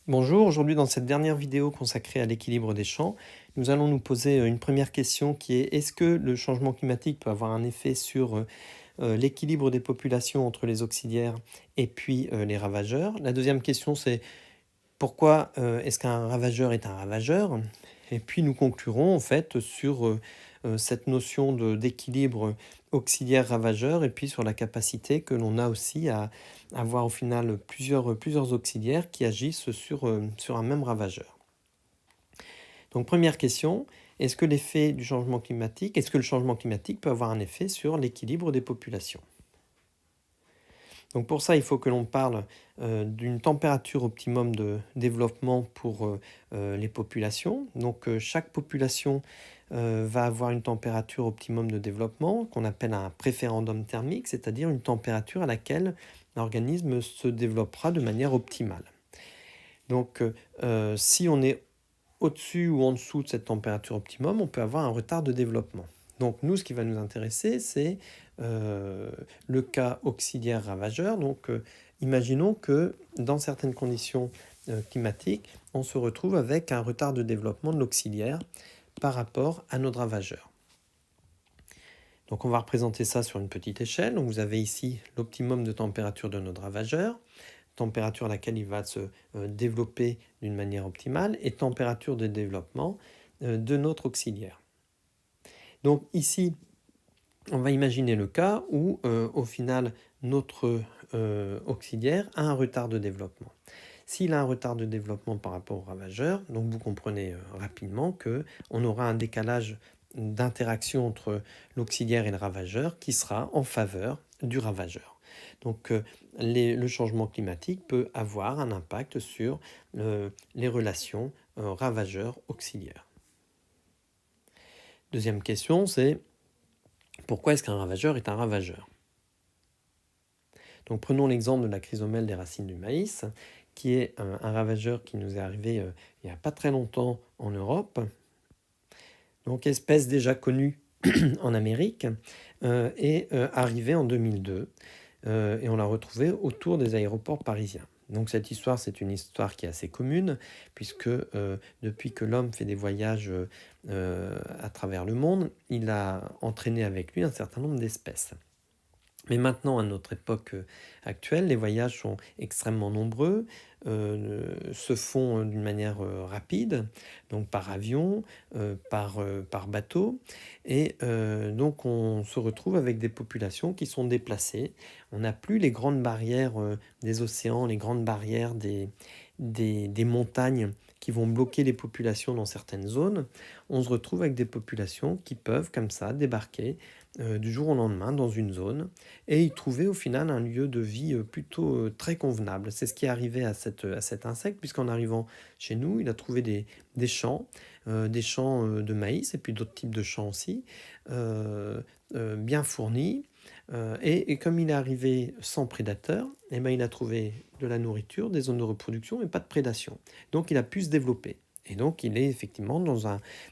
Bonjour, aujourd'hui dans cette dernière vidéo consacrée à l'équilibre des champs, nous allons nous poser une première question qui est: est-ce que le changement climatique peut avoir un effet sur l'équilibre des populations entre les auxiliaires et puis les ravageurs? La deuxième question c'est: pourquoi est-ce qu'un ravageur est un ravageur? Et puis nous conclurons en fait sur cette notion d'équilibre auxiliaire-ravageur et puis sur la capacité que l'on a aussi à avoir au final plusieurs auxiliaires qui agissent sur un même ravageur. Donc première question, est-ce que le changement climatique peut avoir un effet sur l'équilibre des populations? Donc pour ça, il faut que l'on parle d'une température optimum de développement pour les populations. Donc chaque population va avoir une température optimum de développement qu'on appelle un préférendum thermique, c'est-à-dire une température à laquelle l'organisme se développera de manière optimale. Donc si on est au-dessus ou en dessous de cette température optimum, on peut avoir un retard de développement. Donc nous, ce qui va nous intéresser, c'est le cas auxiliaire ravageur. Donc imaginons que dans certaines conditions climatiques, on se retrouve avec un retard de développement de l'auxiliaire par rapport à notre ravageur. Donc on va représenter ça sur une petite échelle. Donc vous avez ici l'optimum de température de notre ravageur, température à laquelle il va se développer d'une manière optimale, et température de développement de notre auxiliaire. Donc ici, on va imaginer le cas où, au final, notre auxiliaire a un retard de développement. S'il a un retard de développement par rapport au ravageur, donc vous comprenez rapidement qu'on aura un décalage d'interaction entre l'auxiliaire et le ravageur qui sera en faveur du ravageur. Donc le changement climatique peut avoir un impact sur les relations ravageur-auxiliaire. Deuxième question, c'est: pourquoi est-ce qu'un ravageur est un ravageur? Donc prenons l'exemple de la chrysomèle des racines du maïs, qui est un ravageur qui nous est arrivé il n'y a pas très longtemps en Europe. Donc espèce déjà connue en Amérique, est arrivée en 2002 et on l'a retrouvée autour des aéroports parisiens. Donc cette histoire, c'est une histoire qui est assez commune, puisque depuis que l'homme fait des voyages à travers le monde, il a entraîné avec lui un certain nombre d'espèces. Mais maintenant, à notre époque actuelle, les voyages sont extrêmement nombreux, se font d'une manière rapide, donc par avion, par bateau, et donc on se retrouve avec des populations qui sont déplacées. On n'a plus les grandes barrières des océans, les grandes barrières des montagnes qui vont bloquer les populations dans certaines zones. On se retrouve avec des populations qui peuvent comme ça débarquer du jour au lendemain dans une zone et y trouver au final un lieu de vie plutôt très convenable. C'est ce qui est arrivé à cet insecte, puisqu'en arrivant chez nous, il a trouvé des champs de maïs et puis d'autres types de champs aussi, bien fournis. Et comme il est arrivé sans prédateur, eh ben, il a trouvé de la nourriture, des zones de reproduction, mais pas de prédation. Donc il a pu se développer. Et donc il est effectivement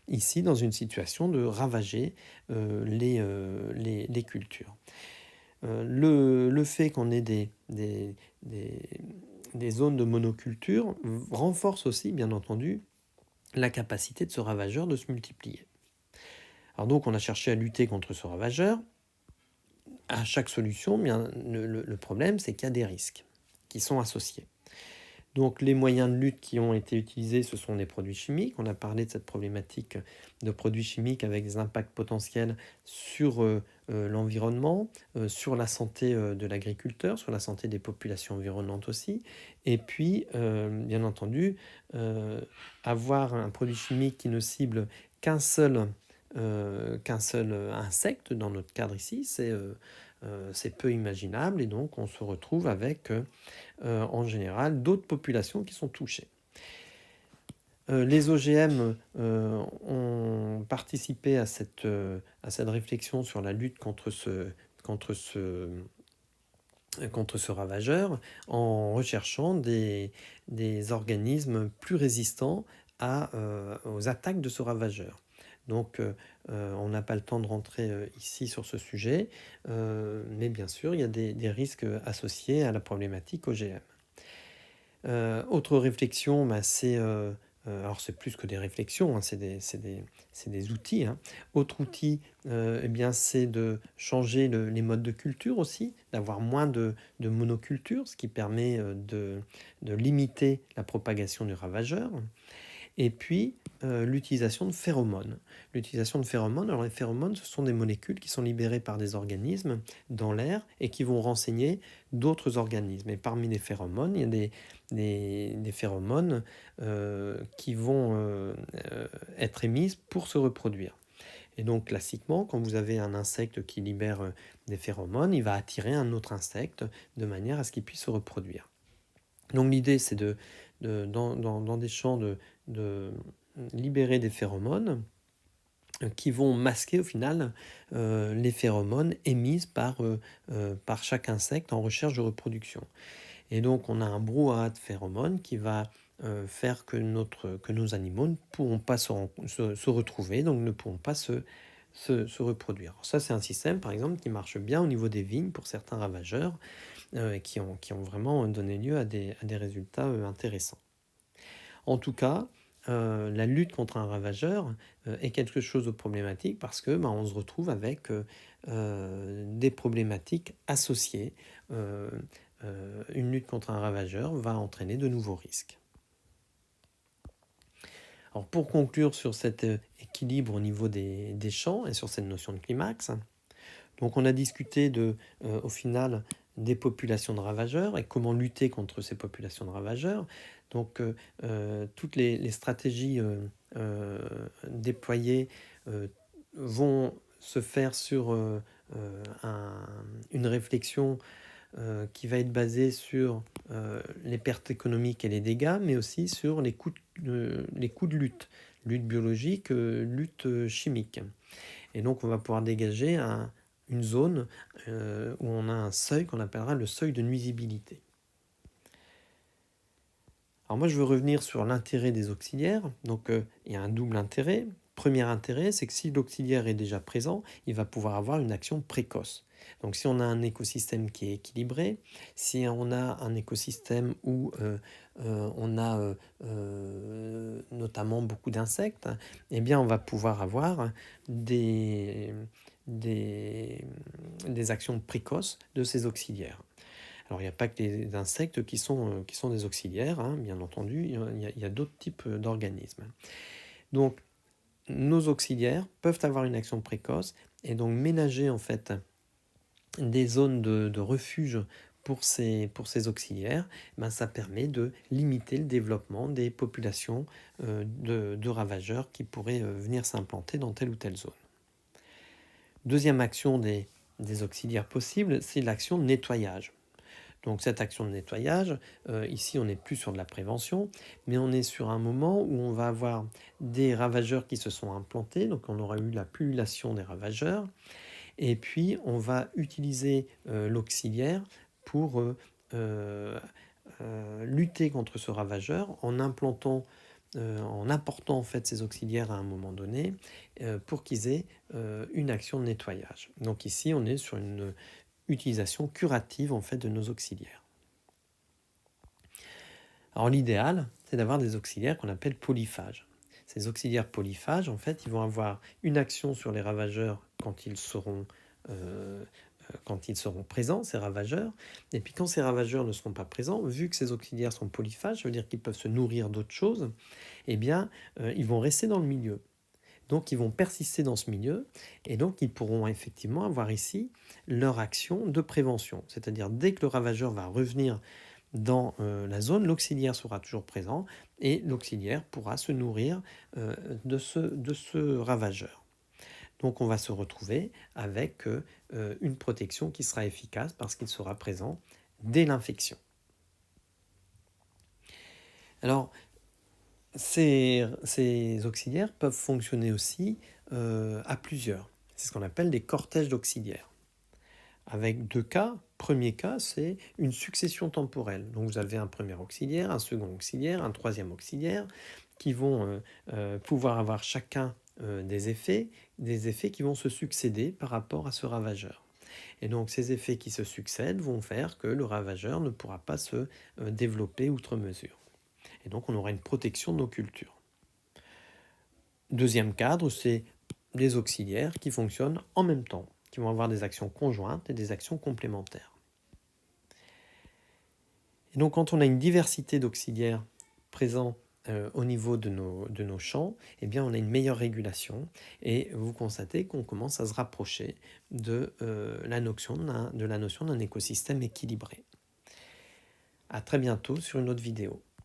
ici dans une situation de ravager les cultures. Le fait qu'on ait des zones de monoculture renforce aussi, bien entendu, la capacité de ce ravageur de se multiplier. Alors donc on a cherché à lutter contre ce ravageur. À chaque solution, bien, le problème, c'est qu'il y a des risques qui sont associés. Donc les moyens de lutte qui ont été utilisés, ce sont des produits chimiques. On a parlé de cette problématique de produits chimiques avec des impacts potentiels sur l'environnement, sur la santé de l'agriculteur, sur la santé des populations environnantes aussi. Et puis, bien entendu, avoir un produit chimique qui ne cible qu'un seul insecte, dans notre cadre ici, c'est peu imaginable, et donc on se retrouve avec en général d'autres populations qui sont touchées. Les OGM ont participé à cette réflexion sur la lutte contre ce ravageur en recherchant des organismes plus résistants aux attaques de ce ravageur. Donc on n'a pas le temps de rentrer ici sur ce sujet, mais bien sûr il y a des risques associés à la problématique OGM. Autre réflexion, c'est alors c'est plus que des réflexions, hein, c'est des outils, hein. Autre outil, eh bien, c'est de changer les modes de culture aussi, d'avoir moins de monoculture, ce qui permet de limiter la propagation du ravageur. Et puis, l'utilisation de phéromones. L'utilisation de phéromones, alors les phéromones, ce sont des molécules qui sont libérées par des organismes dans l'air et qui vont renseigner d'autres organismes. Et parmi les phéromones, il y a des phéromones qui vont être émises pour se reproduire. Et donc, classiquement, quand vous avez un insecte qui libère des phéromones, il va attirer un autre insecte de manière à ce qu'il puisse se reproduire. Donc l'idée, c'est dans des champs de libérer des phéromones qui vont masquer au final les phéromones émises par chaque insecte en recherche de reproduction. Et donc on a un brouhaha de phéromones qui va faire que nos animaux ne pourront pas se retrouver, donc ne pourront pas se reproduire. Alors ça, c'est un système, par exemple, qui marche bien au niveau des vignes pour certains ravageurs, qui ont vraiment donné lieu à des résultats intéressants. En tout cas, la lutte contre un ravageur est quelque chose de problématique parce que on se retrouve avec des problématiques associées. Une lutte contre un ravageur va entraîner de nouveaux risques. Alors pour conclure sur cet équilibre au niveau des champs et sur cette notion de climax, donc on a discuté au final des populations de ravageurs et comment lutter contre ces populations de ravageurs. Donc toutes les stratégies déployées vont se faire sur une réflexion qui va être basée sur les pertes économiques et les dégâts, mais aussi sur les coûts de lutte biologique, lutte chimique. Et donc on va pouvoir dégager une zone où on a un seuil qu'on appellera le seuil de nuisibilité. Alors moi je veux revenir sur l'intérêt des auxiliaires. Donc il y a un double intérêt. Premier intérêt, c'est que si l'auxiliaire est déjà présent, il va pouvoir avoir une action précoce. Donc si on a un écosystème qui est équilibré, si on a un écosystème où on a notamment beaucoup d'insectes, eh bien on va pouvoir avoir des actions précoces de ces auxiliaires. Alors il n'y a pas que les insectes qui sont des auxiliaires, hein, bien entendu, il y a d'autres types d'organismes. Donc nos auxiliaires peuvent avoir une action précoce et donc ménager en fait des zones de refuge pour ces auxiliaires, ça permet de limiter le développement des populations de ravageurs qui pourraient venir s'implanter dans telle ou telle zone. Deuxième action des auxiliaires possibles, c'est l'action de nettoyage. Donc cette action de nettoyage, ici on n'est plus sur de la prévention, mais on est sur un moment où on va avoir des ravageurs qui se sont implantés, donc on aura eu la pullulation des ravageurs, et puis on va utiliser l'auxiliaire pour lutter contre ce ravageur en apportant en fait ces auxiliaires à un moment donné pour qu'ils aient une action de nettoyage. Donc ici on est sur une utilisation curative en fait de nos auxiliaires. Alors l'idéal, c'est d'avoir des auxiliaires qu'on appelle polyphages. Ces auxiliaires polyphages, en fait, ils vont avoir une action sur les ravageurs quand ils seront présents, ces ravageurs. Et puis quand ces ravageurs ne seront pas présents, vu que ces auxiliaires sont polyphages, ça veut dire qu'ils peuvent se nourrir d'autres choses, eh bien, ils vont rester dans le milieu. Donc ils vont persister dans ce milieu et donc ils pourront effectivement avoir ici leur action de prévention. C'est-à-dire dès que le ravageur va revenir dans la zone, l'auxiliaire sera toujours présent et l'auxiliaire pourra se nourrir de ce ravageur. Donc on va se retrouver avec une protection qui sera efficace parce qu'il sera présent dès l'infection. Alors, ces auxiliaires peuvent fonctionner aussi à plusieurs. C'est ce qu'on appelle des cortèges d'auxiliaires. Avec deux cas. Premier cas, c'est une succession temporelle. Donc vous avez un premier auxiliaire, un second auxiliaire, un troisième auxiliaire, qui vont pouvoir avoir chacun des effets qui vont se succéder par rapport à ce ravageur. Et donc ces effets qui se succèdent vont faire que le ravageur ne pourra pas se développer outre mesure. Et donc on aura une protection de nos cultures. Deuxième cadre, c'est des auxiliaires qui fonctionnent en même temps, qui vont avoir des actions conjointes et des actions complémentaires. Et donc quand on a une diversité d'auxiliaires présents au niveau de nos champs, eh bien on a une meilleure régulation et vous constatez qu'on commence à se rapprocher de la notion d'un écosystème équilibré. À très bientôt sur une autre vidéo.